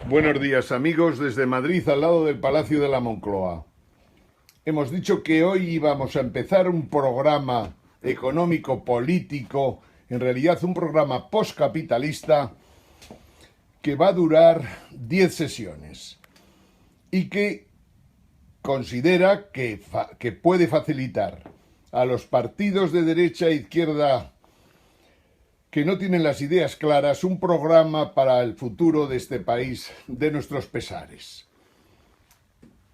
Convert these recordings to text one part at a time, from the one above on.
Buenos días, amigos, desde Madrid, al lado del Palacio de la Moncloa. Hemos dicho que hoy íbamos a empezar un programa económico-político, en realidad un programa postcapitalista, que va a durar 10 sesiones y que considera que puede facilitar a los partidos de derecha e izquierda que no tienen las ideas claras un programa para el futuro de este país, de nuestros pesares.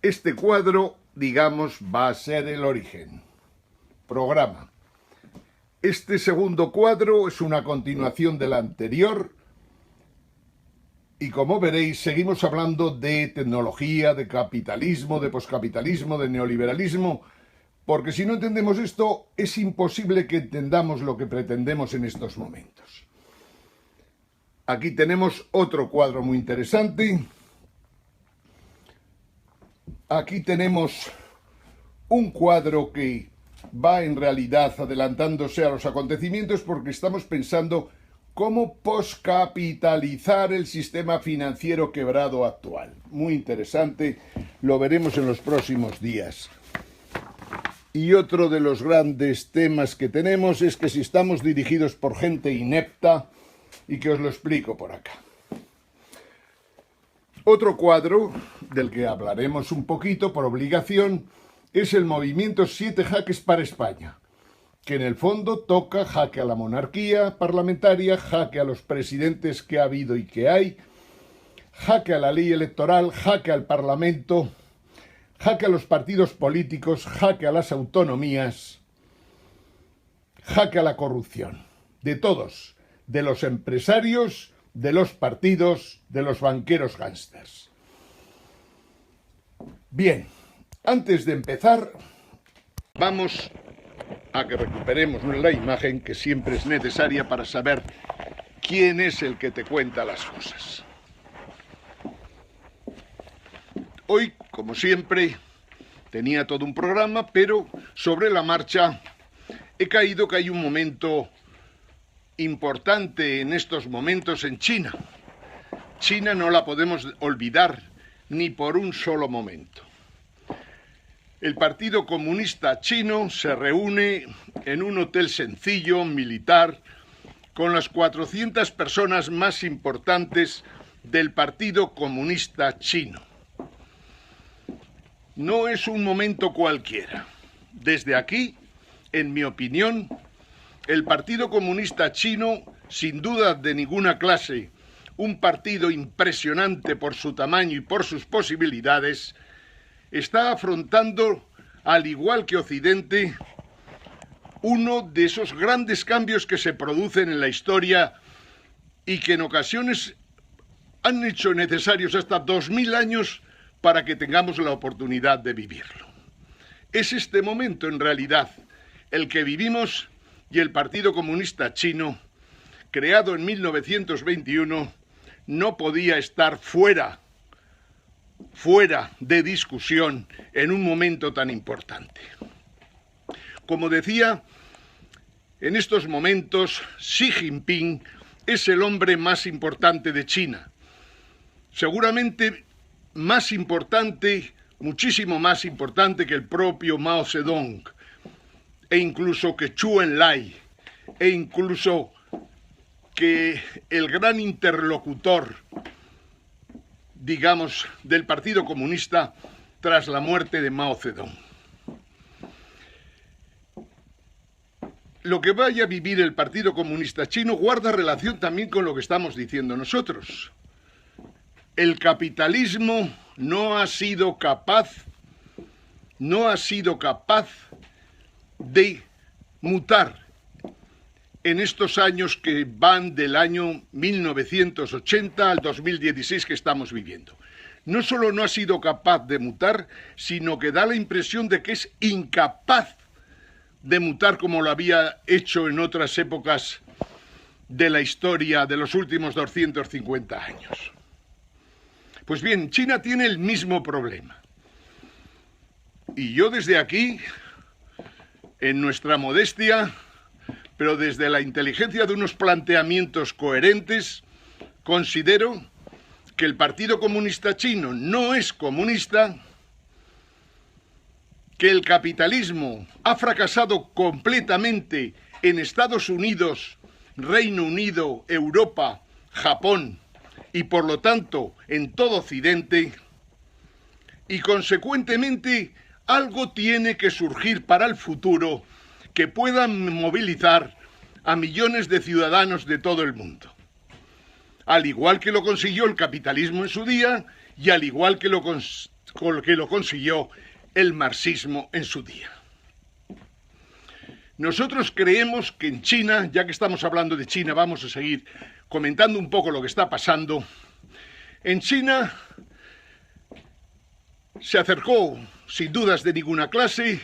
Este cuadro, digamos, va a ser el origen. Programa. Este segundo cuadro es una continuación del anterior y, como veréis, seguimos hablando de tecnología, de capitalismo, de poscapitalismo, de neoliberalismo, porque si no entendemos esto, es imposible que entendamos lo que pretendemos en estos momentos. Aquí tenemos otro cuadro muy interesante. Aquí tenemos un cuadro que va en realidad adelantándose a los acontecimientos porque estamos pensando cómo poscapitalizar el sistema financiero quebrado actual. Muy interesante, lo veremos en los próximos días. Y otro de los grandes temas que tenemos es que si estamos dirigidos por gente inepta, y que os lo explico por acá. Otro cuadro, del que hablaremos un poquito por obligación, es el movimiento 7 jaques para España, que en el fondo toca jaque a la monarquía parlamentaria, jaque a los presidentes que ha habido y que hay, jaque a la ley electoral, jaque al Parlamento, jaque a los partidos políticos, jaque a las autonomías, jaque a la corrupción, de todos, de los empresarios, de los partidos, de los banqueros gángsters. Bien, antes de empezar, vamos a que recuperemos la imagen que siempre es necesaria para saber quién es el que te cuenta las cosas. Hoy, como siempre, tenía todo un programa, pero sobre la marcha he caído que hay un momento importante en estos momentos en China. China no la podemos olvidar ni por un solo momento. El Partido Comunista Chino se reúne en un hotel sencillo, militar, con las 400 personas más importantes del Partido Comunista Chino. No es un momento cualquiera. Desde aquí, en mi opinión, el Partido Comunista Chino, sin duda de ninguna clase, un partido impresionante por su tamaño y por sus posibilidades, está afrontando, al igual que Occidente, uno de esos grandes cambios que se producen en la historia y que en ocasiones han hecho necesarios hasta 2000 años para que tengamos la oportunidad de vivirlo. Es este momento, en realidad, el que vivimos, y el Partido Comunista Chino, creado en 1921, no podía estar fuera de discusión en un momento tan importante. Como decía, en estos momentos Xi Jinping es el hombre más importante de China. Seguramente más importante, muchísimo más importante que el propio Mao Zedong, e incluso que Zhou Enlai, e incluso que el gran interlocutor, digamos, del Partido Comunista tras la muerte de Mao Zedong. Lo que vaya a vivir el Partido Comunista Chino guarda relación también con lo que estamos diciendo nosotros. El capitalismo no ha sido capaz de mutar en estos años que van del año 1980 al 2016 que estamos viviendo. No solo no ha sido capaz de mutar, sino que da la impresión de que es incapaz de mutar como lo había hecho en otras épocas de la historia de los últimos 250 años. Pues bien, China tiene el mismo problema. Y yo desde aquí, en nuestra modestia, pero desde la inteligencia de unos planteamientos coherentes, considero que el Partido Comunista Chino no es comunista, que el capitalismo ha fracasado completamente en Estados Unidos, Reino Unido, Europa, Japón y por lo tanto en todo Occidente, y consecuentemente algo tiene que surgir para el futuro que pueda movilizar a millones de ciudadanos de todo el mundo. Al igual que lo consiguió el capitalismo en su día y al igual que lo consiguió el marxismo en su día. Nosotros creemos que en China, ya que estamos hablando de China, vamos a seguir comentando un poco lo que está pasando. En China se acercó, sin dudas de ninguna clase,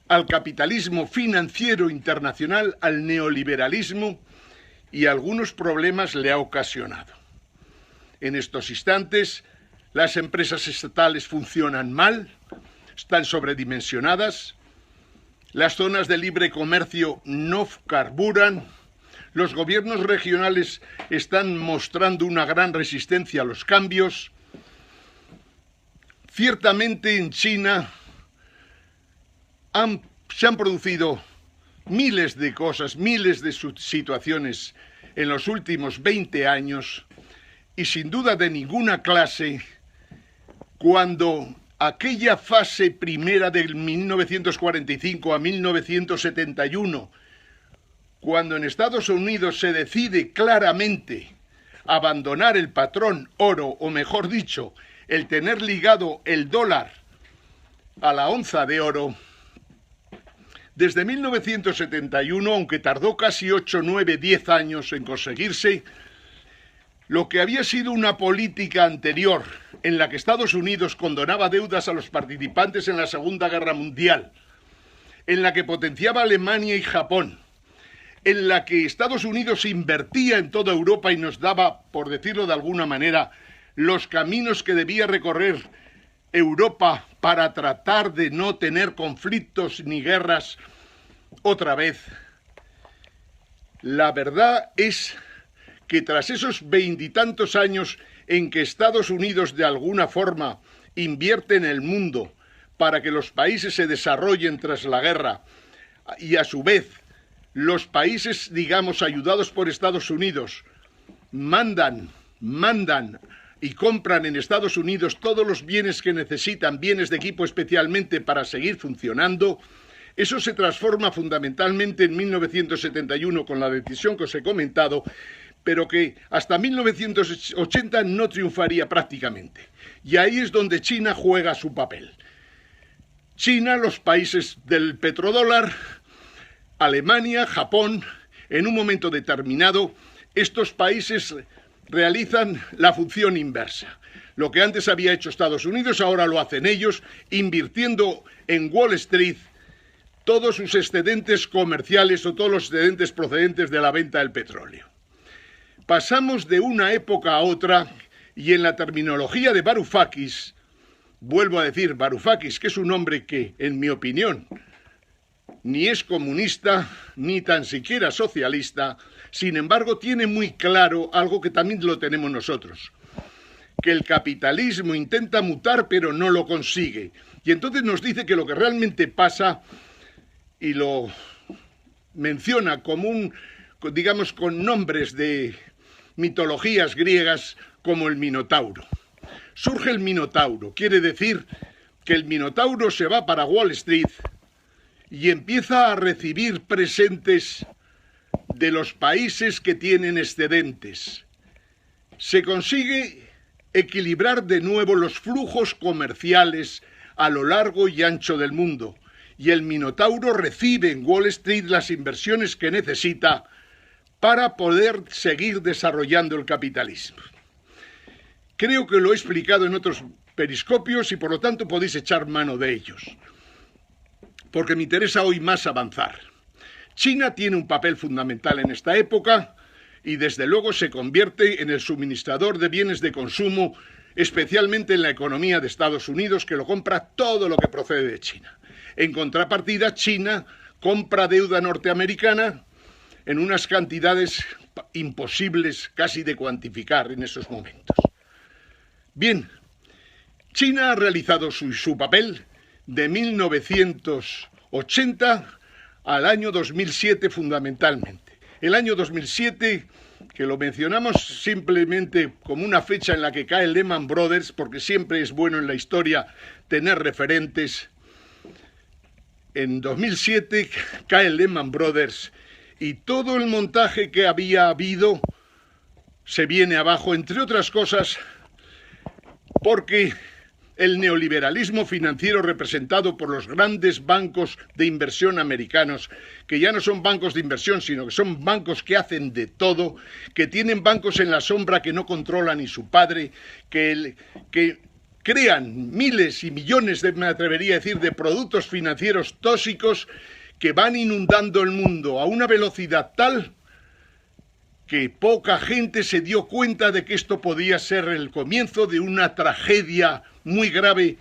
al capitalismo financiero internacional, al neoliberalismo, y algunos problemas le ha ocasionado. En estos instantes, las empresas estatales funcionan mal, están sobredimensionadas, las zonas de libre comercio no carburan, los gobiernos regionales están mostrando una gran resistencia a los cambios. Ciertamente en China se han producido miles de cosas, miles de situaciones en los últimos 20 años y sin duda de ninguna clase, cuando aquella fase primera del 1945 a 1971, cuando en Estados Unidos se decide claramente abandonar el patrón oro, o mejor dicho, el tener ligado el dólar a la onza de oro, desde 1971, aunque tardó casi 8, 9, 10 años en conseguirse, lo que había sido una política anterior en la que Estados Unidos condonaba deudas a los participantes en la Segunda Guerra Mundial, en la que potenciaba a Alemania y Japón, en la que Estados Unidos invertía en toda Europa y nos daba, por decirlo de alguna manera, los caminos que debía recorrer Europa para tratar de no tener conflictos ni guerras otra vez. La verdad es que tras esos 20 y tantos años en que Estados Unidos de alguna forma invierte en el mundo para que los países se desarrollen tras la guerra y a su vez los países, digamos, ayudados por Estados Unidos mandan y compran en Estados Unidos todos los bienes que necesitan, bienes de equipo especialmente para seguir funcionando, eso se transforma fundamentalmente en 1971 con la decisión que os he comentado, pero que hasta 1980 no triunfaría prácticamente. Y ahí es donde China juega su papel. China, los países del petrodólar, Alemania, Japón, en un momento determinado, estos países realizan la función inversa. Lo que antes había hecho Estados Unidos, ahora lo hacen ellos, invirtiendo en Wall Street todos sus excedentes comerciales o todos los excedentes procedentes de la venta del petróleo. Pasamos de una época a otra y en la terminología de Varoufakis, vuelvo a decir Varoufakis, que es un hombre que, en mi opinión, ni es comunista, ni tan siquiera socialista, sin embargo tiene muy claro algo que también lo tenemos nosotros, que el capitalismo intenta mutar pero no lo consigue. Y entonces nos dice que lo que realmente pasa, y lo menciona como digamos, con nombres de mitologías griegas como el Minotauro. Surge el Minotauro, quiere decir que el Minotauro se va para Wall Street y empieza a recibir presentes de los países que tienen excedentes. Se consigue equilibrar de nuevo los flujos comerciales a lo largo y ancho del mundo, y el Minotauro recibe en Wall Street las inversiones que necesita para poder seguir desarrollando el capitalismo. Creo que lo he explicado en otros periscopios y por lo tanto podéis echar mano de ellos, porque me interesa hoy más avanzar. China tiene un papel fundamental en esta época y desde luego se convierte en el suministrador de bienes de consumo, especialmente en la economía de Estados Unidos, que lo compra todo lo que procede de China. En contrapartida, China compra deuda norteamericana en unas cantidades imposibles casi de cuantificar en esos momentos. Bien, China ha realizado su papel de 1980 al año 2007 fundamentalmente. El año 2007, que lo mencionamos simplemente como una fecha en la que cae Lehman Brothers, porque siempre es bueno en la historia tener referentes. En 2007 cae Lehman Brothers y todo el montaje que había habido se viene abajo, entre otras cosas, porque el neoliberalismo financiero representado por los grandes bancos de inversión americanos, que ya no son bancos de inversión, sino que son bancos que hacen de todo, que tienen bancos en la sombra que no controla ni su padre, que crean miles y millones, me atrevería a decir, de productos financieros tóxicos que van inundando el mundo a una velocidad tal que poca gente se dio cuenta de que esto podía ser el comienzo de una tragedia muy grave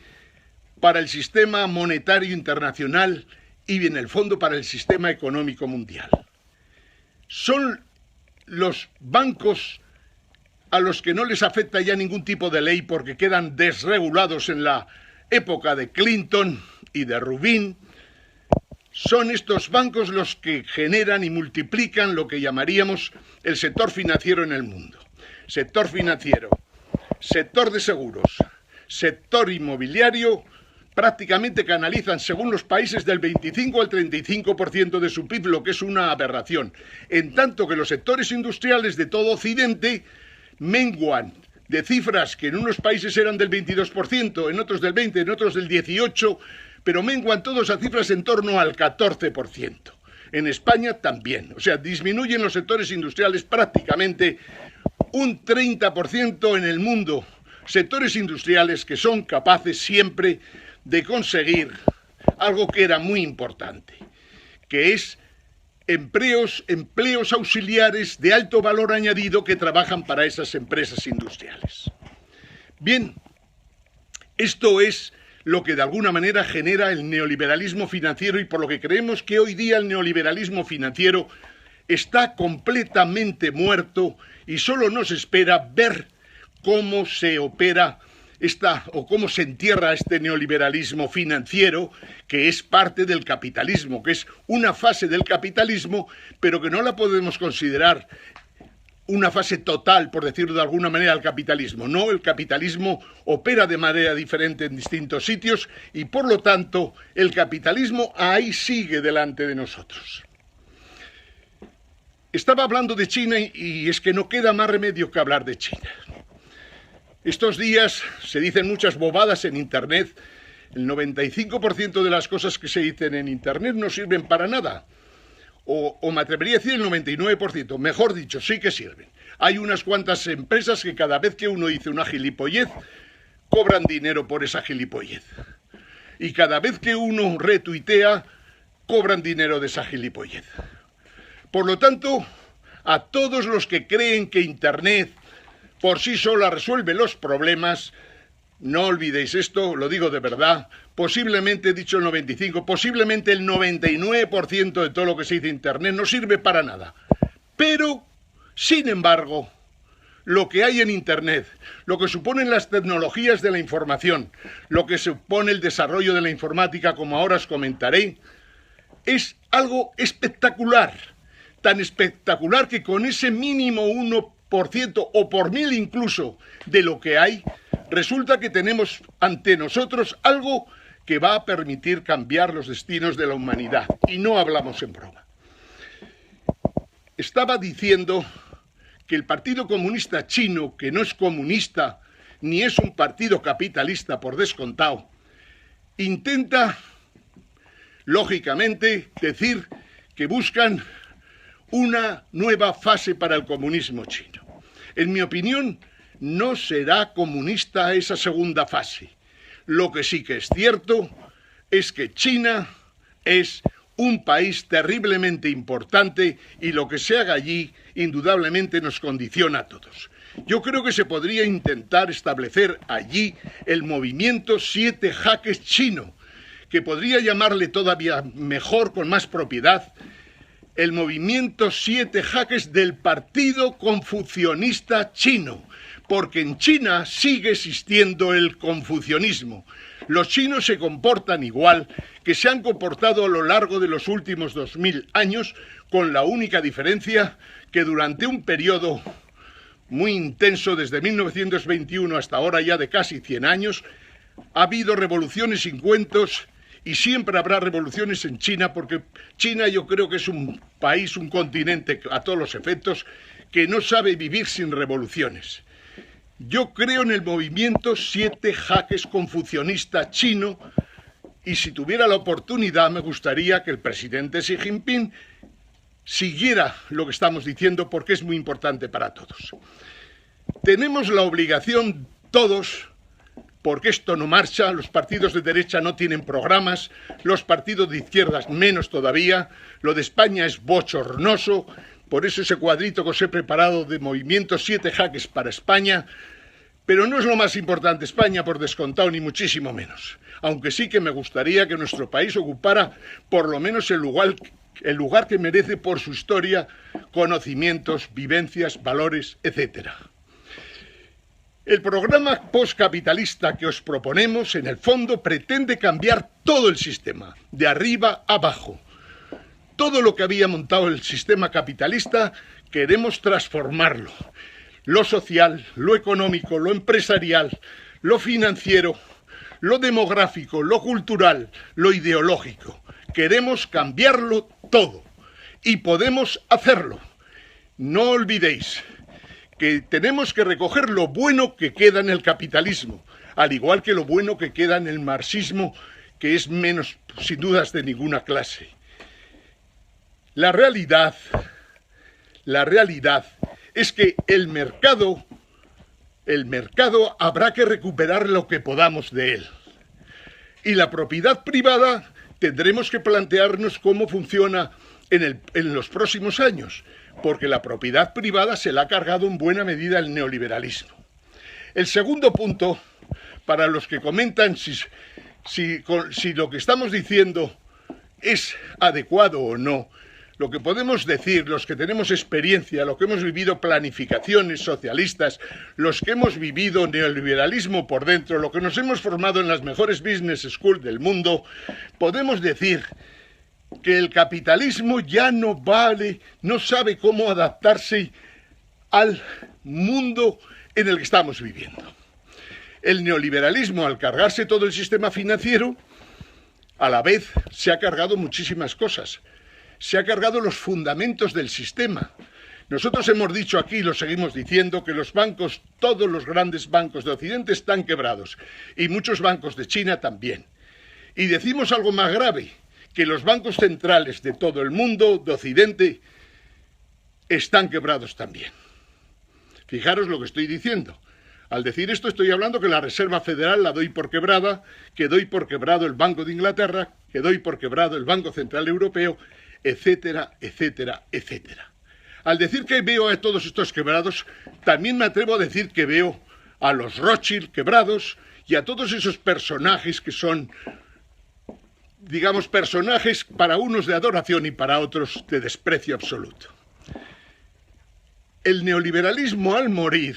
para el sistema monetario internacional y en el fondo para el sistema económico mundial. Son los bancos a los que no les afecta ya ningún tipo de ley porque quedan desregulados en la época de Clinton y de Rubin. Son estos bancos los que generan y multiplican lo que llamaríamos el sector financiero en el mundo. Sector financiero, sector de seguros, sector inmobiliario, prácticamente canalizan, según los países, del 25 al 35% de su PIB, lo que es una aberración. En tanto que los sectores industriales de todo Occidente menguan de cifras que en unos países eran del 22%, en otros del 20%, en otros del 18%, pero menguan todos a cifras en torno al 14%. En España también. O sea, disminuyen los sectores industriales prácticamente un 30% en el mundo. Sectores industriales que son capaces siempre de conseguir algo que era muy importante, que es empleos auxiliares de alto valor añadido que trabajan para esas empresas industriales. Bien, esto es lo que de alguna manera genera el neoliberalismo financiero y por lo que creemos que hoy día el neoliberalismo financiero está completamente muerto y solo nos espera ver cómo se opera o cómo se entierra este neoliberalismo financiero que es parte del capitalismo, que es una fase del capitalismo, pero que no la podemos considerar una fase total, por decirlo de alguna manera, del capitalismo. No, el capitalismo opera de manera diferente en distintos sitios y, por lo tanto, el capitalismo ahí sigue delante de nosotros. Estaba hablando de China y es que no queda más remedio que hablar de China. Estos días se dicen muchas bobadas en Internet. El 95% de las cosas que se dicen en Internet no sirven para nada. O me atrevería a decir el 99%, mejor dicho, sí que sirven. Hay unas cuantas empresas que cada vez que uno dice una gilipollez, cobran dinero por esa gilipollez. Y cada vez que uno retuitea, cobran dinero de esa gilipollez. Por lo tanto, a todos los que creen que Internet por sí sola resuelve los problemas, no olvidéis esto, lo digo de verdad, posiblemente, he dicho el 95%, posiblemente el 99% de todo lo que se dice en Internet no sirve para nada. Pero, sin embargo, lo que hay en Internet, lo que suponen las tecnologías de la información, lo que supone el desarrollo de la informática, como ahora os comentaré, es algo espectacular. Tan espectacular que con ese mínimo 1% o por 1000 incluso de lo que hay, resulta que tenemos ante nosotros algo que va a permitir cambiar los destinos de la humanidad. Y no hablamos en broma. Estaba diciendo que el Partido Comunista Chino, que no es comunista ni es un partido capitalista por descontado, intenta, lógicamente, decir que buscan una nueva fase para el comunismo chino. En mi opinión, no será comunista esa segunda fase. Lo que sí que es cierto es que China es un país terriblemente importante y lo que se haga allí indudablemente nos condiciona a todos. Yo creo que se podría intentar establecer allí el movimiento 7 jaques chino, que podría llamarle todavía mejor, con más propiedad, el movimiento 7 jaques del Partido Confucionista Chino, porque en China sigue existiendo el confucianismo. Los chinos se comportan igual que se han comportado a lo largo de los últimos 2000 años, con la única diferencia que durante un periodo muy intenso, desde 1921 hasta ahora ya de casi 100 años, ha habido revoluciones sin cuentos y siempre habrá revoluciones en China, porque China yo creo que es un país, un continente a todos los efectos, que no sabe vivir sin revoluciones. Yo creo en el movimiento 7 jaques confucionista chino y si tuviera la oportunidad me gustaría que el presidente Xi Jinping siguiera lo que estamos diciendo porque es muy importante para todos. Tenemos la obligación todos, porque esto no marcha, los partidos de derecha no tienen programas, los partidos de izquierdas menos todavía, lo de España es bochornoso, por eso ese cuadrito que os he preparado de movimiento 7 jaques para España, pero no es lo más importante España por descontado ni muchísimo menos, aunque sí que me gustaría que nuestro país ocupara por lo menos el lugar que merece por su historia, conocimientos, vivencias, valores, etcétera. El programa postcapitalista que os proponemos, en el fondo, pretende cambiar todo el sistema, de arriba a abajo. Todo lo que había montado el sistema capitalista, queremos transformarlo. Lo social, lo económico, lo empresarial, lo financiero, lo demográfico, lo cultural, lo ideológico. Queremos cambiarlo todo y podemos hacerlo. No olvidéis que tenemos que recoger lo bueno que queda en el capitalismo, al igual que lo bueno que queda en el marxismo, que es menos, sin dudas, de ninguna clase. La realidad es que el mercado habrá que recuperar lo que podamos de él. Y la propiedad privada tendremos que plantearnos cómo funciona en los próximos años, porque la propiedad privada se la ha cargado en buena medida el neoliberalismo. El segundo punto, para los que comentan si lo que estamos diciendo es adecuado o no, lo que podemos decir, los que tenemos experiencia, los que hemos vivido planificaciones socialistas, los que hemos vivido neoliberalismo por dentro, los que nos hemos formado en las mejores business schools del mundo, podemos decir que el capitalismo ya no vale, no sabe cómo adaptarse al mundo en el que estamos viviendo. El neoliberalismo, al cargarse todo el sistema financiero, a la vez se ha cargado muchísimas cosas. Se ha cargado los fundamentos del sistema. Nosotros hemos dicho aquí, y lo seguimos diciendo, que los bancos, todos los grandes bancos de Occidente están quebrados, y muchos bancos de China también. Y decimos algo más grave, que los bancos centrales de todo el mundo, de Occidente, están quebrados también. Fijaros lo que estoy diciendo. Al decir esto estoy hablando que la Reserva Federal la doy por quebrada, que doy por quebrado el Banco de Inglaterra, que doy por quebrado el Banco Central Europeo, etcétera, etcétera, etcétera. Al decir que veo a todos estos quebrados, también me atrevo a decir que veo a los Rothschild quebrados y a todos esos personajes que son, digamos, personajes para unos de adoración y para otros de desprecio absoluto. El neoliberalismo, al morir,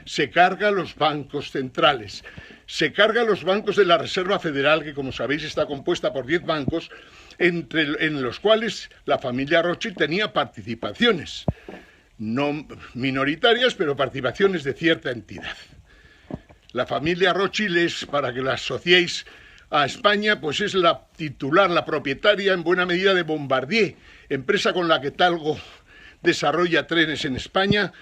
se carga a los bancos centrales, se carga a los bancos de la Reserva Federal, que como sabéis está compuesta por 10 bancos, en los cuales la familia Rothschild tenía participaciones, no minoritarias, pero participaciones de cierta entidad. La familia Rothschild es, para que la asociéis a España, pues es la titular, la propietaria en buena medida de Bombardier, empresa con la que Talgo desarrolla trenes en España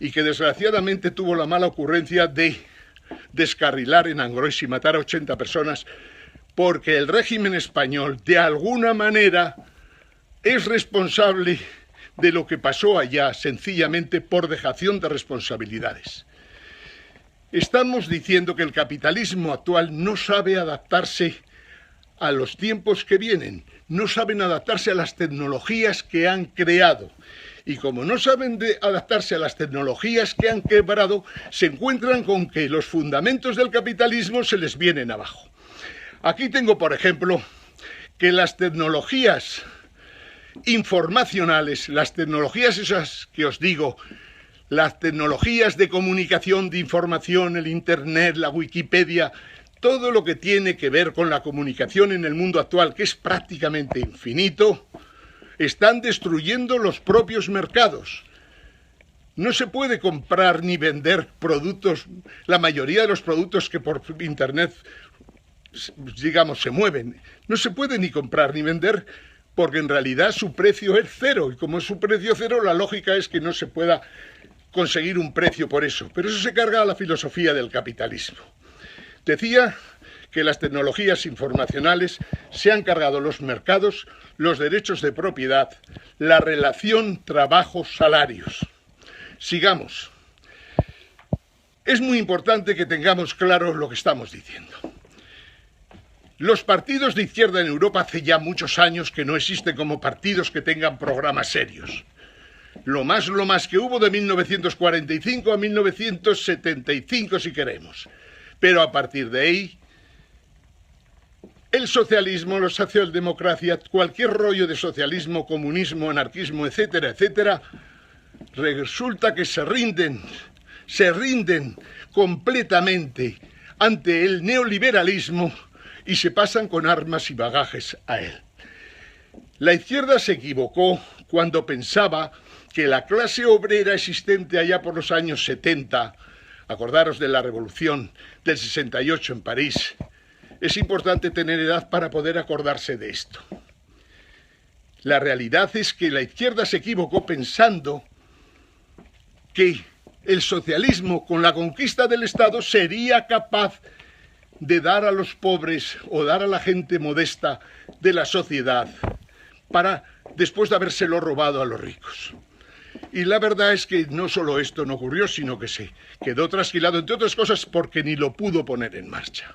y que desgraciadamente tuvo la mala ocurrencia de descarrilar en Angrois y matar a 80 personas porque el régimen español de alguna manera es responsable de lo que pasó allá sencillamente por dejación de responsabilidades. Estamos diciendo que el capitalismo actual no sabe adaptarse a los tiempos que vienen, no saben adaptarse a las tecnologías que han creado. Y como no saben adaptarse a las tecnologías que han quebrado, se encuentran con que los fundamentos del capitalismo se les vienen abajo. Aquí tengo, por ejemplo, que las tecnologías informacionales, las tecnologías esas que os digo, Las tecnologías de comunicación, de información, el Internet, la Wikipedia, todo lo que tiene que ver con la comunicación en el mundo actual, que es prácticamente infinito, están destruyendo los propios mercados. No se puede comprar ni vender productos, la mayoría de los productos que por Internet, digamos, se mueven. No se puede ni comprar ni vender porque en realidad su precio es cero. Y como es su precio cero, la lógica es que no se pueda conseguir un precio por eso. Pero eso se carga a la filosofía del capitalismo. Decía que las tecnologías informacionales se han cargado los mercados, los derechos de propiedad, la relación trabajo-salarios. Sigamos. Es muy importante que tengamos claro lo que estamos diciendo. Los partidos de izquierda en Europa hace ya muchos años que no existen como partidos que tengan programas serios. Lo más que hubo de 1945 a 1975, si queremos. Pero a partir de ahí, el socialismo, la socialdemocracia, cualquier rollo de socialismo, comunismo, anarquismo, etcétera, etcétera, resulta que se rinden completamente ante el neoliberalismo y se pasan con armas y bagajes a él. La izquierda se equivocó cuando pensaba que la clase obrera existente allá por los años 70, acordaros de la revolución del 68 en París, es importante tener edad para poder acordarse de esto. La realidad es que la izquierda se equivocó pensando que el socialismo, con la conquista del Estado, sería capaz de dar a los pobres o dar a la gente modesta de la sociedad para después de habérselo robado a los ricos. Y la verdad es que no solo esto no ocurrió, sino que se quedó trasquilado, entre otras cosas, porque ni lo pudo poner en marcha.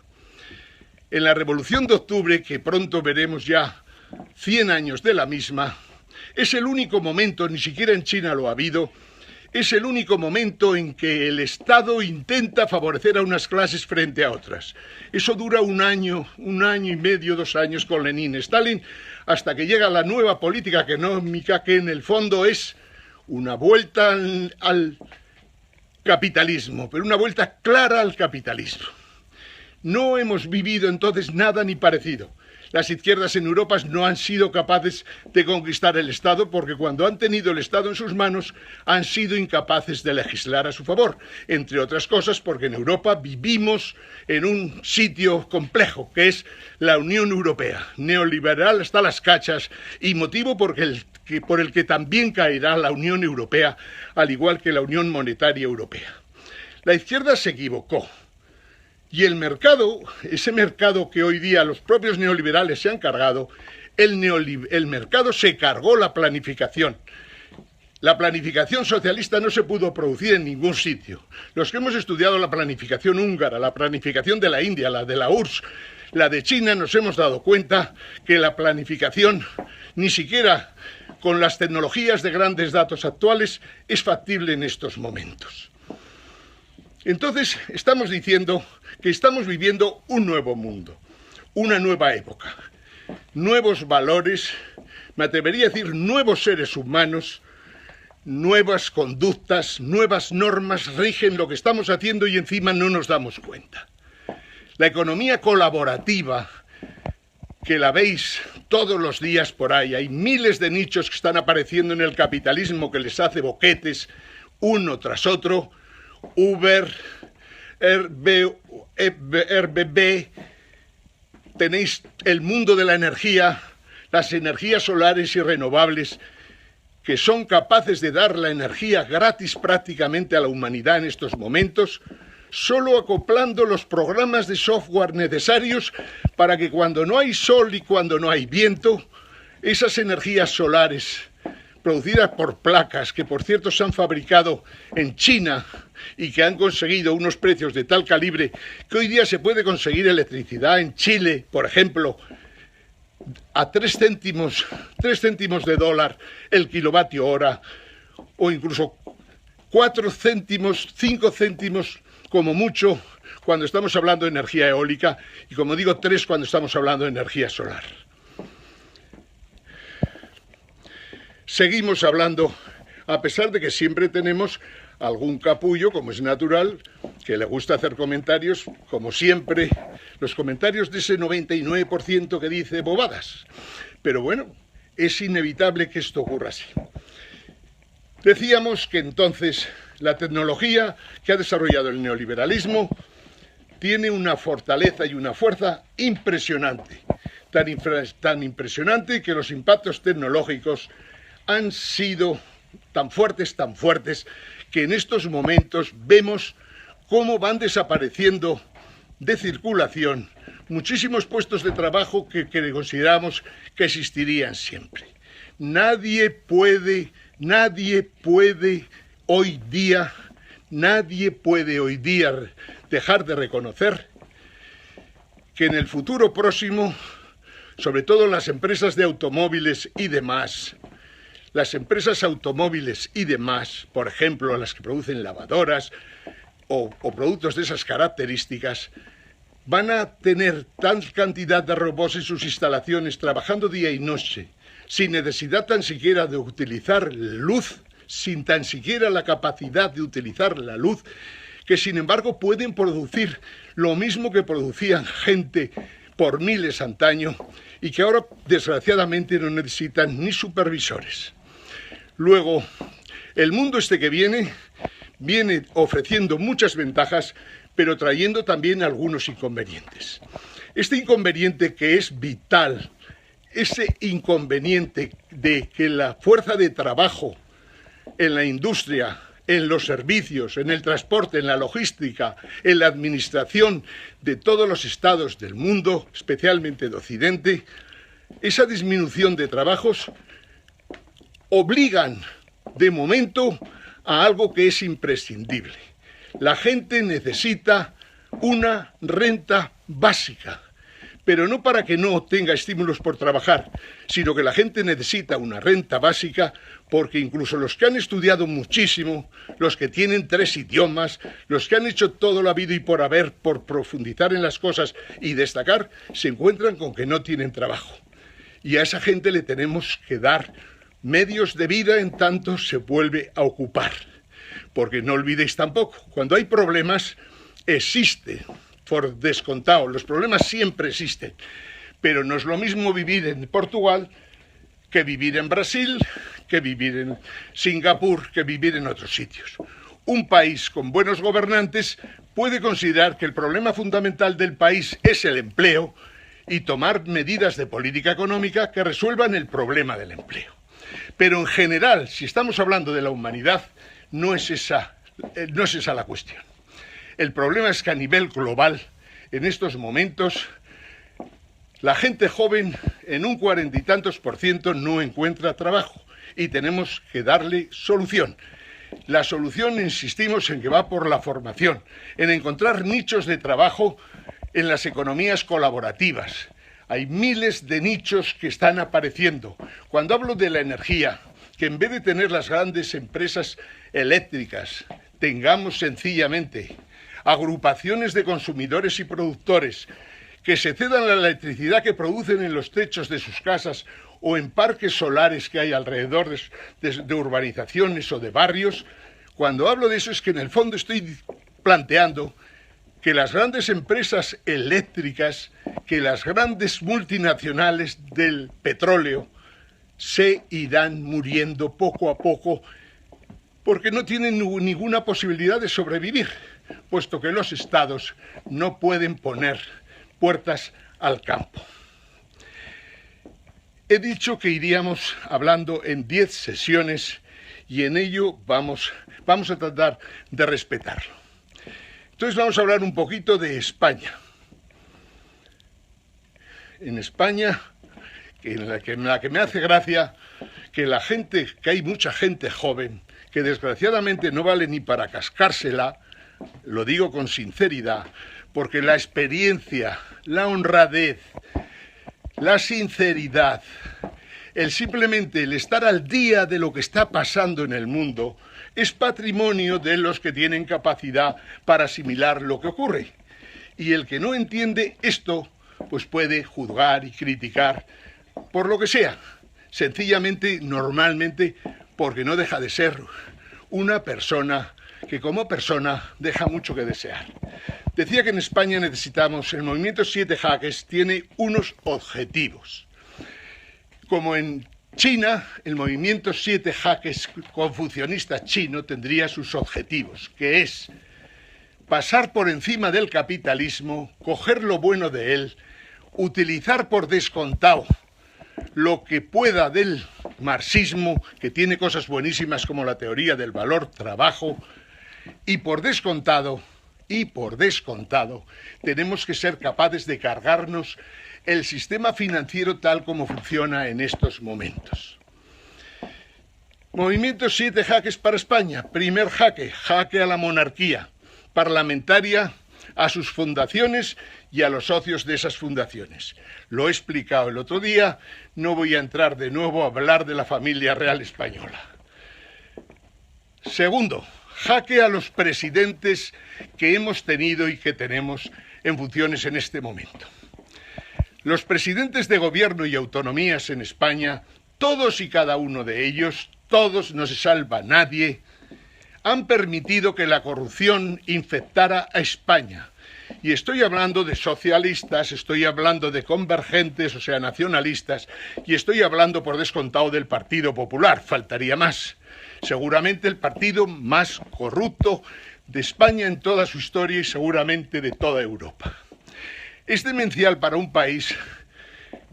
En la Revolución de Octubre, que pronto veremos ya 100 años de la misma, es el único momento, ni siquiera en China lo ha habido, es el único momento en que el Estado intenta favorecer a unas clases frente a otras. Eso dura un año y medio, 2 años con Lenin, Stalin, hasta que llega la nueva política económica, que en el fondo es una vuelta al capitalismo, pero una vuelta clara al capitalismo. No hemos vivido entonces nada ni parecido. Las izquierdas en Europa no han sido capaces de conquistar el Estado porque cuando han tenido el Estado en sus manos han sido incapaces de legislar a su favor. Entre otras cosas porque en Europa vivimos en un sitio complejo que es la Unión Europea, neoliberal hasta las cachas y motivo por el que también caerá la Unión Europea, al igual que la Unión Monetaria Europea. La izquierda se equivocó. Y el mercado, ese mercado que hoy día los propios neoliberales se han cargado, el mercado se cargó la planificación. La planificación socialista no se pudo producir en ningún sitio. Los que hemos estudiado la planificación húngara, la planificación de la India, la de la URSS, la de China, nos hemos dado cuenta que la planificación, ni siquiera con las tecnologías de grandes datos actuales, es factible en estos momentos. Entonces, estamos diciendo que estamos viviendo un nuevo mundo, una nueva época, nuevos valores, me atrevería a decir nuevos seres humanos, nuevas conductas, nuevas normas rigen lo que estamos haciendo y encima no nos damos cuenta. La economía colaborativa, que la veis todos los días por ahí, hay miles de nichos que están apareciendo en el capitalismo que les hace boquetes uno tras otro, Uber, Airbnb, tenéis el mundo de la energía, las energías solares y renovables, que son capaces de dar la energía gratis prácticamente a la humanidad en estos momentos, solo acoplando los programas de software necesarios para que cuando no hay sol y cuando no hay viento, esas energías solares producidas por placas que por cierto se han fabricado en China y que han conseguido unos precios de tal calibre que hoy día se puede conseguir electricidad en Chile, por ejemplo, a 3 céntimos de dólar el kilovatio hora, o incluso 4 céntimos, 5 céntimos como mucho cuando estamos hablando de energía eólica y como digo 3 cuando estamos hablando de energía solar. Seguimos hablando, a pesar de que siempre tenemos algún capullo, como es natural, que le gusta hacer comentarios, como siempre, los comentarios de ese 99% que dice bobadas. Pero bueno, es inevitable que esto ocurra así. Decíamos que entonces la tecnología que ha desarrollado el neoliberalismo tiene una fortaleza y una fuerza impresionante, tan impresionante que los impactos tecnológicos han sido tan fuertes, que en estos momentos vemos cómo van desapareciendo de circulación muchísimos puestos de trabajo que consideramos que existirían siempre. Nadie puede hoy día dejar de reconocer que en el futuro próximo, sobre todo las empresas de automóviles y demás, por ejemplo, las que producen lavadoras o productos de esas características, van a tener tal cantidad de robots en sus instalaciones trabajando día y noche, sin necesidad tan siquiera de utilizar luz, sin tan siquiera la capacidad de utilizar la luz, que sin embargo pueden producir lo mismo que producían gente por miles antaño y que ahora desgraciadamente no necesitan ni supervisores. Luego, el mundo este que viene ofreciendo muchas ventajas, pero trayendo también algunos inconvenientes. Este inconveniente que es vital, ese inconveniente de que la fuerza de trabajo en la industria, en los servicios, en el transporte, en la logística, en la administración de todos los estados del mundo, especialmente de Occidente, esa disminución de trabajos obligan de momento a algo que es imprescindible. La gente necesita una renta básica, pero no para que no tenga estímulos por trabajar, sino que la gente necesita una renta básica porque incluso los que han estudiado muchísimo, los que tienen 3 idiomas, los que han hecho todo lo habido y por haber por profundizar en las cosas y destacar, se encuentran con que no tienen trabajo. Y a esa gente le tenemos que dar medios de vida en tanto se vuelve a ocupar. Porque no olvidéis tampoco, cuando hay problemas, existe, por descontado, los problemas siempre existen, pero no es lo mismo vivir en Portugal que vivir en Brasil, que vivir en Singapur, que vivir en otros sitios. Un país con buenos gobernantes puede considerar que el problema fundamental del país es el empleo y tomar medidas de política económica que resuelvan el problema del empleo. Pero en general, si estamos hablando de la humanidad, no es esa la cuestión. El problema es que a nivel global, en estos momentos, la gente joven en un 40 y tantos % no encuentra trabajo y tenemos que darle solución. La solución, insistimos, en que va por la formación, en encontrar nichos de trabajo en las economías colaborativas. Hay miles de nichos que están apareciendo. Cuando hablo de la energía, que en vez de tener las grandes empresas eléctricas, tengamos sencillamente agrupaciones de consumidores y productores que se cedan la electricidad que producen en los techos de sus casas o en parques solares que hay alrededor de urbanizaciones o de barrios. Cuando hablo de eso es que en el fondo estoy planteando que las grandes empresas eléctricas, que las grandes multinacionales del petróleo se irán muriendo poco a poco porque no tienen ninguna posibilidad de sobrevivir, puesto que los estados no pueden poner puertas al campo. He dicho que iríamos hablando en 10 sesiones y en ello vamos a tratar de respetarlo. Entonces vamos a hablar un poquito de España. En España, en la que me hace gracia que hay mucha gente joven que desgraciadamente no vale ni para cascársela, lo digo con sinceridad, porque la experiencia, la honradez, la sinceridad, simplemente el estar al día de lo que está pasando en el mundo es patrimonio de los que tienen capacidad para asimilar lo que ocurre. Y el que no entiende esto, pues puede juzgar y criticar por lo que sea, sencillamente, normalmente, porque no deja de ser una persona que como persona deja mucho que desear. Decía que en España necesitamos, el movimiento 7 Jaques tiene unos objetivos. Como en China, el movimiento 7 Jaques confucionista chino tendría sus objetivos, que es pasar por encima del capitalismo, coger lo bueno de él, utilizar por descontado lo que pueda del marxismo, que tiene cosas buenísimas como la teoría del valor trabajo, y por descontado, tenemos que ser capaces de cargarnos el sistema financiero tal como funciona en estos momentos. Movimiento 7 Jaques para España. Primer jaque, jaque a la monarquía parlamentaria, a sus fundaciones y a los socios de esas fundaciones. Lo he explicado el otro día, no voy a entrar de nuevo a hablar de la familia real española. Segundo, jaque a los presidentes que hemos tenido y que tenemos en funciones en este momento. Los presidentes de gobierno y autonomías en España, todos y cada uno de ellos, todos, no se salva nadie, han permitido que la corrupción infectara a España. Y estoy hablando de socialistas, estoy hablando de convergentes, o sea, nacionalistas, y estoy hablando por descontado del Partido Popular, faltaría más. Seguramente el partido más corrupto de España en toda su historia y seguramente de toda Europa. Es demencial para un país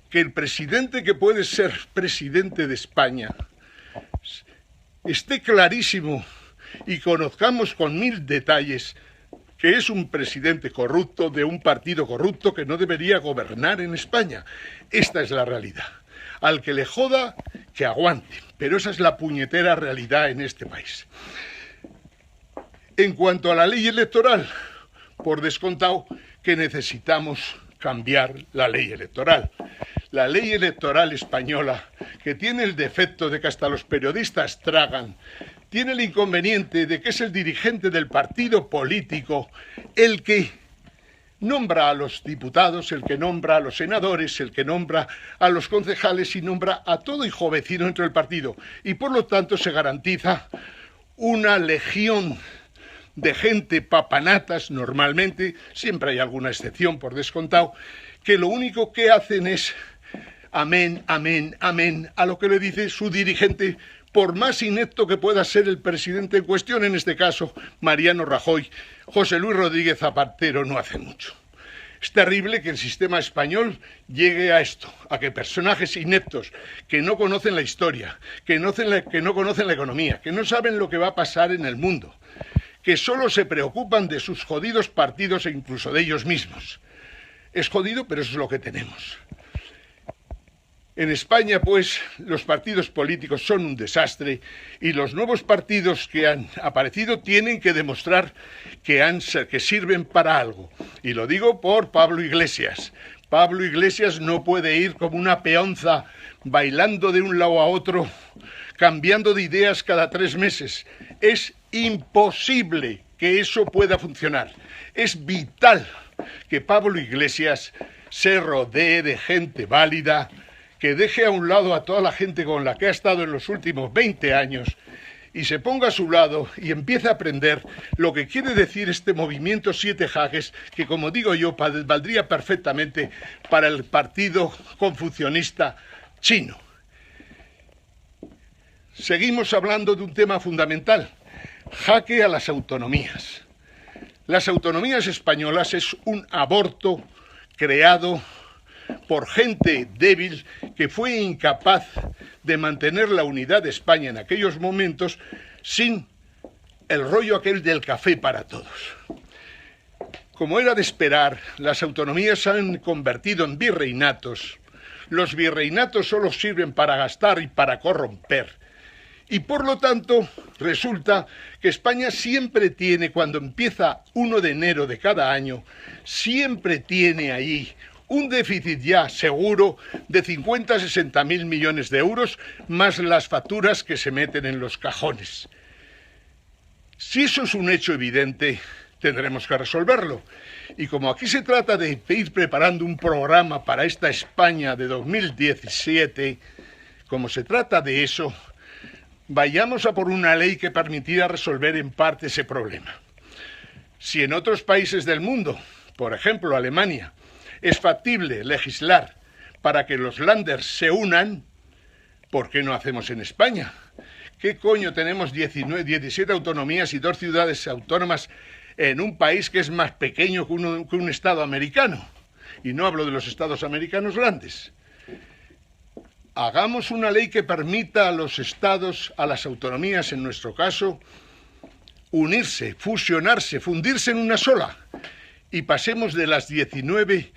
que el presidente que puede ser presidente de España esté clarísimo y conozcamos con 1000 detalles que es un presidente corrupto de un partido corrupto que no debería gobernar en España. Esta es la realidad. Al que le joda, que aguante. Pero esa es la puñetera realidad en este país. En cuanto a la ley electoral, por descontado que necesitamos cambiar la ley electoral. La ley electoral española, que tiene el defecto de que hasta los periodistas tragan, tiene el inconveniente de que es el dirigente del partido político el que nombra a los diputados, el que nombra a los senadores, el que nombra a los concejales y nombra a todo hijo vecino dentro del partido. Y por lo tanto se garantiza una legión de gente papanatas normalmente, siempre hay alguna excepción por descontado, que lo único que hacen es amén, amén, amén a lo que le dice su dirigente, por más inepto que pueda ser el presidente en cuestión, en este caso Mariano Rajoy. José Luis Rodríguez Zapatero no hace mucho. Es terrible que el sistema español llegue a esto, a que personajes ineptos, que no conocen la historia, que no conocen la economía, que no saben lo que va a pasar en el mundo, que solo se preocupan de sus jodidos partidos e incluso de ellos mismos. Es jodido, pero eso es lo que tenemos. En España, pues, los partidos políticos son un desastre y los nuevos partidos que han aparecido tienen que demostrar que sirven para algo. Y lo digo por Pablo Iglesias. Pablo Iglesias no puede ir como una peonza bailando de un lado a otro, cambiando de ideas cada 3 meses. Es imposible que eso pueda funcionar. Es vital que Pablo Iglesias se rodee de gente válida, que deje a un lado a toda la gente con la que ha estado en los últimos 20 años y se ponga a su lado y empiece a aprender lo que quiere decir este movimiento 7 Jaques, que como digo yo, valdría perfectamente para el partido confucionista chino. Seguimos hablando de un tema fundamental, jaque a las autonomías. Las autonomías españolas es un aborto creado por gente débil que fue incapaz de mantener la unidad de España en aquellos momentos sin el rollo aquel del café para todos. Como era de esperar, las autonomías se han convertido en virreinatos. Los virreinatos solo sirven para gastar y para corromper. Y por lo tanto, resulta que España siempre tiene, cuando empieza 1 de enero de cada año, siempre tiene ahí un déficit ya seguro de 50 a 60 mil millones de euros, más las facturas que se meten en los cajones. Si eso es un hecho evidente, tendremos que resolverlo. Y como aquí se trata de ir preparando un programa para esta España de 2017, como se trata de eso, Vayamos a por una ley que permitiera resolver en parte ese problema. Si en otros países del mundo, por ejemplo Alemania, es factible legislar para que los Länder se unan, ¿por qué no hacemos en España? ¿Qué coño tenemos 17 autonomías y 2 ciudades autónomas en un país que es más pequeño que un estado americano? Y no hablo de los estados americanos grandes. Hagamos una ley que permita a los estados, a las autonomías en nuestro caso, unirse, fusionarse, fundirse en una sola. Y pasemos de los 19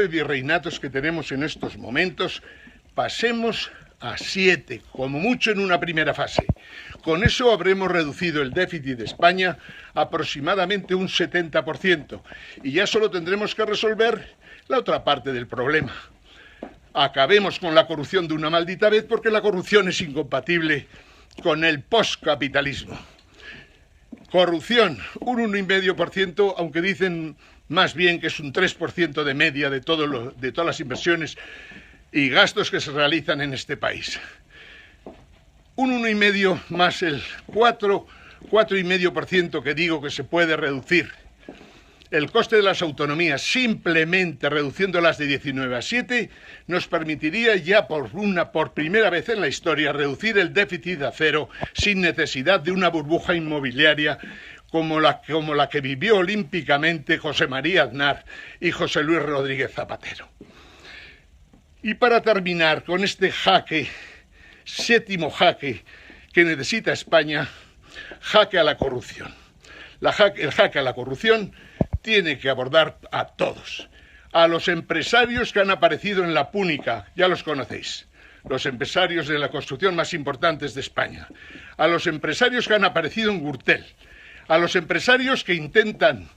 virreinatos que tenemos en estos momentos, pasemos a 7, como mucho en una primera fase. Con eso habremos reducido el déficit de España aproximadamente un 70%, y ya solo tendremos que resolver la otra parte del problema. Acabemos con la corrupción de una maldita vez, porque la corrupción es incompatible con el postcapitalismo. Corrupción, un 1,5%, aunque dicen más bien que es un 3% de media de todas las inversiones y gastos que se realizan en este país. Un 1,5 más el 4,5% que digo que se puede reducir. El coste de las autonomías, simplemente reduciéndolas de 19 a 7, nos permitiría ya por primera vez en la historia reducir el déficit a cero sin necesidad de una burbuja inmobiliaria como la que vivió olímpicamente José María Aznar y José Luis Rodríguez Zapatero. Y para terminar con este jaque, séptimo jaque que necesita España, jaque a la corrupción. El jaque a la corrupción tiene que abordar a todos. A los empresarios que han aparecido en la Púnica, ya los conocéis, los empresarios de la construcción más importantes de España. A los empresarios que han aparecido en Gürtel. A los empresarios que intentan,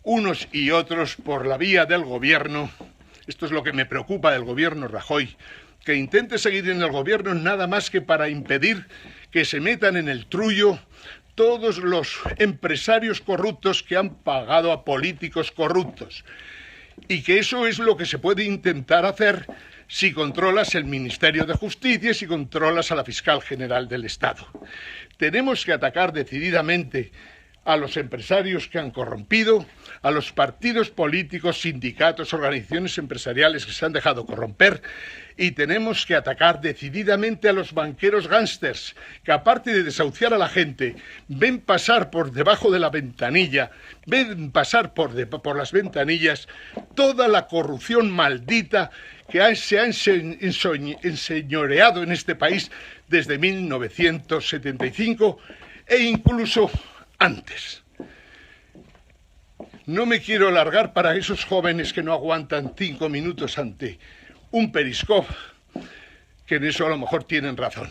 unos y otros, por la vía del gobierno, esto es lo que me preocupa del gobierno Rajoy, que intente seguir en el gobierno nada más que para impedir que se metan en el trullo todos los empresarios corruptos que han pagado a políticos corruptos. Y que eso es lo que se puede intentar hacer si controlas el Ministerio de Justicia y si controlas a la Fiscal General del Estado. Tenemos que atacar decididamente a los empresarios que han corrompido, a los partidos políticos, sindicatos, organizaciones empresariales que se han dejado corromper, y tenemos que atacar decididamente a los banqueros gángsters, que aparte de desahuciar a la gente, ven pasar por debajo de la ventanilla, ven pasar por las ventanillas toda la corrupción maldita que se ha enseñoreado en este país desde 1975 e incluso antes. No me quiero alargar para esos jóvenes que no aguantan 5 minutos ante un Periscope, que en eso a lo mejor tienen razón.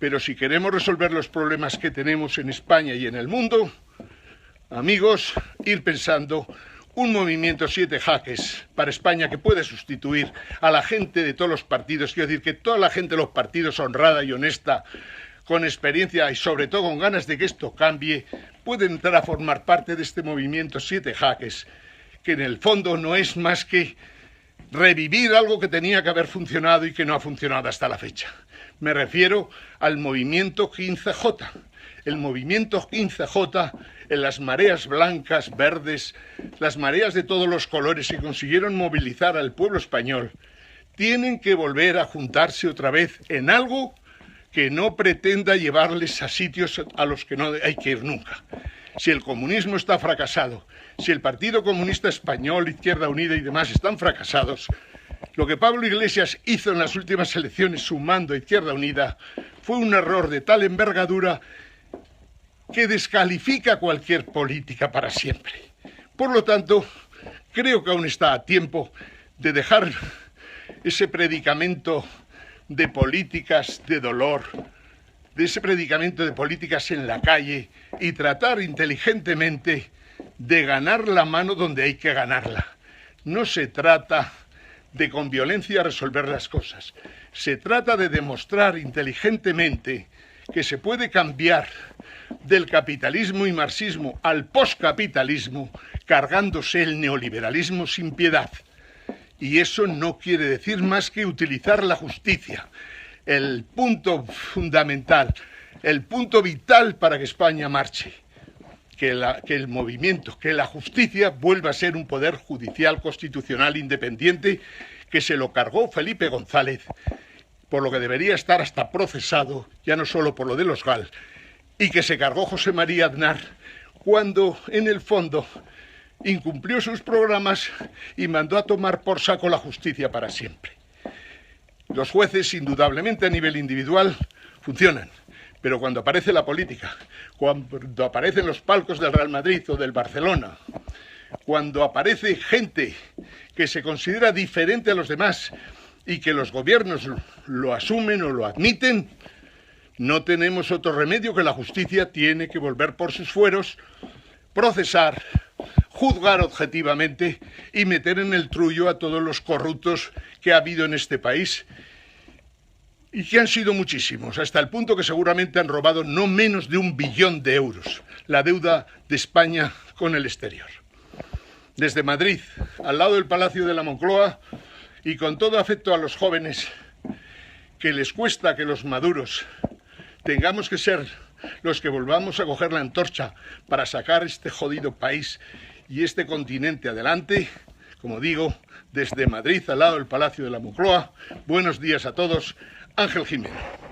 Pero si queremos resolver los problemas que tenemos en España y en el mundo, amigos, ir pensando un movimiento 7 jaques para España que puede sustituir a la gente de todos los partidos. Quiero decir que toda la gente de los partidos honrada y honesta, con experiencia y sobre todo con ganas de que esto cambie, puede entrar a formar parte de este movimiento 7 jaques, que en el fondo no es más que revivir algo que tenía que haber funcionado y que no ha funcionado hasta la fecha. Me refiero al movimiento 15J. El movimiento 15J, en las mareas blancas, verdes, las mareas de todos los colores que consiguieron movilizar al pueblo español, tienen que volver a juntarse otra vez en algo que no pretenda llevarles a sitios a los que no hay que ir nunca. Si el comunismo está fracasado, si el Partido Comunista Español, Izquierda Unida y demás están fracasados, lo que Pablo Iglesias hizo en las últimas elecciones sumando a Izquierda Unida fue un error de tal envergadura que descalifica cualquier política para siempre. Por lo tanto, creo que aún está a tiempo de dejar ese predicamento de políticas de dolor, de ese predicamento de políticas en la calle y tratar inteligentemente de ganar la mano donde hay que ganarla. No se trata de con violencia resolver las cosas. Se trata de demostrar inteligentemente que se puede cambiar del capitalismo y marxismo al poscapitalismo cargándose el neoliberalismo sin piedad. Y eso no quiere decir más que utilizar la justicia, el punto fundamental, el punto vital para que España marche. Que el movimiento, que la justicia vuelva a ser un poder judicial constitucional independiente, que se lo cargó Felipe González, por lo que debería estar hasta procesado, ya no solo por lo de los GAL, y que se cargó José María Aznar cuando, en el fondo, incumplió sus programas y mandó a tomar por saco la justicia para siempre. Los jueces, indudablemente a nivel individual, funcionan. Pero cuando aparece la política, cuando aparecen los palcos del Real Madrid o del Barcelona, cuando aparece gente que se considera diferente a los demás y que los gobiernos lo asumen o lo admiten, no tenemos otro remedio que la justicia tiene que volver por sus fueros, procesar, juzgar objetivamente y meter en el trullo a todos los corruptos que ha habido en este país. Y que han sido muchísimos, hasta el punto que seguramente han robado no menos de 1 billón de euros, la deuda de España con el exterior. Desde Madrid, al lado del Palacio de la Moncloa, y con todo afecto a los jóvenes, que les cuesta que los maduros tengamos que ser los que volvamos a coger la antorcha para sacar este jodido país y este continente adelante, como digo, desde Madrid, al lado del Palacio de la Moncloa, buenos días a todos. Ángel Jiménez.